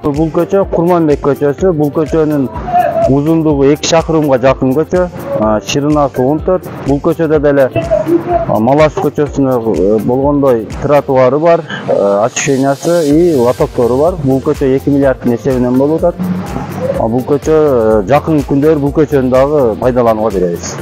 Бул көчө Курманбек көчөсү. Бул көчөнүн узундугу 2 шақырымга жакын көчө. Ширинасы 14. Бул көчөдө деле Малаш көчөсүнө болгондой тротуары бар, освещениясы и лотоктору бар. Бул көчө 2 миллиардтын эсебинен болуп атат. Бул көчө жакын күндөр бул көчөнү дагы пайдаланууга беребиз.